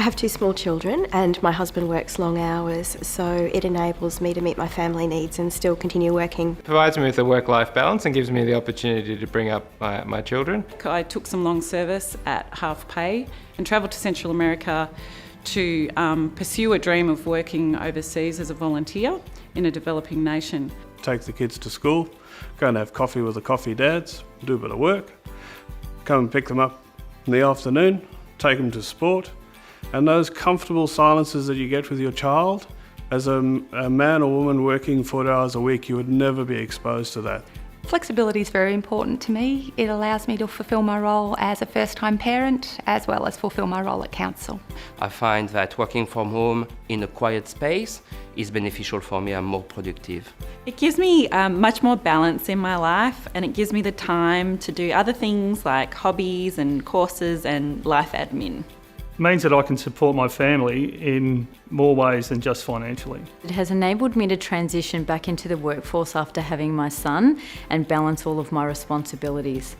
have two small children and my husband works long hours, so it enables me to meet my family needs and still continue working. It provides me with a work-life balance and gives me the opportunity to bring up my children. I took some long service at half pay and travelled to Central America to pursue a dream of working overseas as a volunteer in a developing nation. Take the kids to school, go and have coffee with the coffee dads, do a bit of work, come and pick them up in the afternoon, take them to sport, and those comfortable silences that you get with your child, as a man or woman working 40 hours a week, you would never be exposed to that. Flexibility is very important to me. It allows me to fulfil my role as a first-time parent as well as fulfil my role at council. I find that working from home in a quiet space is beneficial for me. I'm more productive. It gives me much more balance in my life, and it gives me the time to do other things like hobbies and courses and life admin. It means that I can support my family in more ways than just financially. It has enabled me to transition back into the workforce after having my son and balance all of my responsibilities.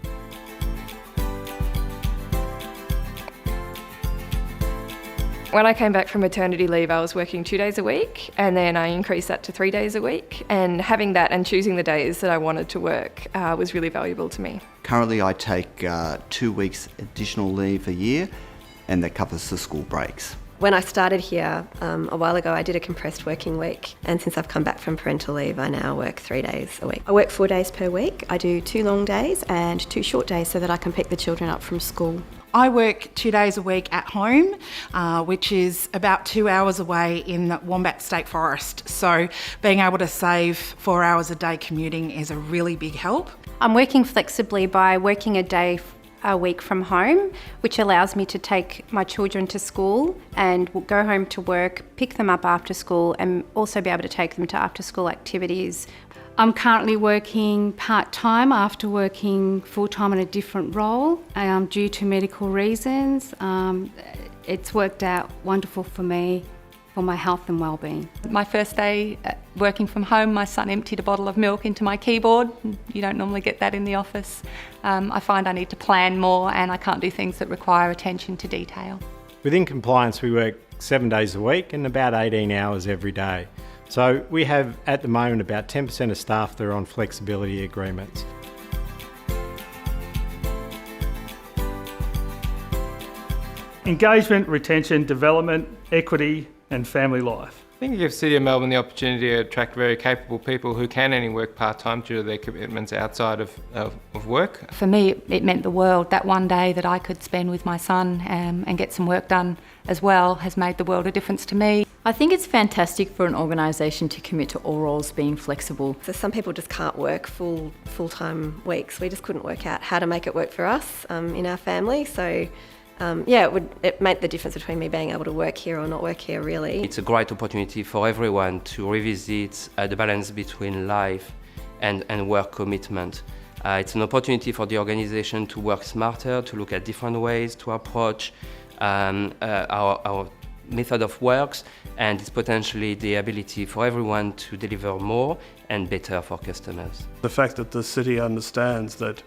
When I came back from maternity leave, I was working 2 days a week, and then I increased that to 3 days a week. And having that and choosing the days that I wanted to work was really valuable to me. Currently I take 2 weeks additional leave a year, and that covers the school breaks. When I started here a while ago, I did a compressed working week, and since I've come back from parental leave, I now work 3 days a week. I work 4 days per week. I do 2 long days and 2 short days so that I can pick the children up from school. I work 2 days a week at home, which is about 2 hours away in the Wombat State Forest. So being able to save 4 hours a day commuting is a really big help. I'm working flexibly by working a week from home, which allows me to take my children to school and go home to work, pick them up after school, and also be able to take them to after-school activities. I'm currently working part-time after working full-time in a different role due to medical reasons. It's worked out wonderful for me, for my health and well-being. My first day working from home, my son emptied a bottle of milk into my keyboard. You don't normally get that in the office. I find I need to plan more, and I can't do things that require attention to detail. Within compliance, we work 7 days a week and about 18 hours every day. So we have at the moment about 10% of staff that are on flexibility agreements. Engagement, retention, development, equity and family life. I think it gives City of Melbourne the opportunity to attract very capable people who can only work part-time due to their commitments outside of work. For me, it meant the world. That one day that I could spend with my son and get some work done as well has made the world a difference to me. I think it's fantastic for an organisation to commit to all roles being flexible. So some people just can't work full-time weeks. We just couldn't work out how to make it work for us in our family. So it made the difference between me being able to work here or not work here, really. It's a great opportunity for everyone to revisit the balance between life and work commitment. It's an opportunity for the organisation to work smarter, to look at different ways to approach our method of works, and it's potentially the ability for everyone to deliver more and better for customers. The fact that the city understands that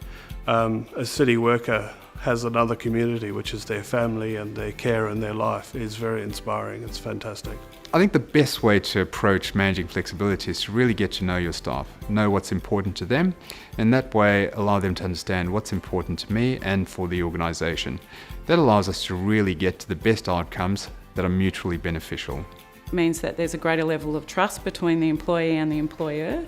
a city worker has another community, which is their family and their care and their life, is very inspiring. It's fantastic. I think the best way to approach managing flexibility is to really get to know your staff, know what's important to them, and that way allow them to understand what's important to me and for the organisation. That allows us to really get to the best outcomes that are mutually beneficial. It means that there's a greater level of trust between the employee and the employer,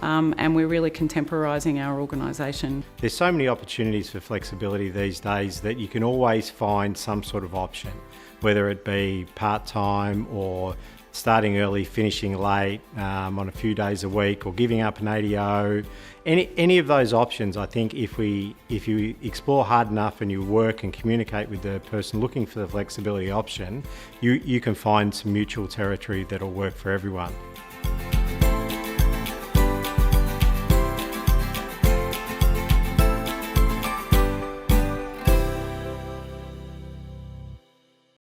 and we're really contemporising our organisation. There's so many opportunities for flexibility these days that you can always find some sort of option, whether it be part-time or starting early, finishing late on a few days a week, or giving up an ADO. Any of those options, I think if you explore hard enough and you work and communicate with the person looking for the flexibility option, you can find some mutual territory that'll work for everyone.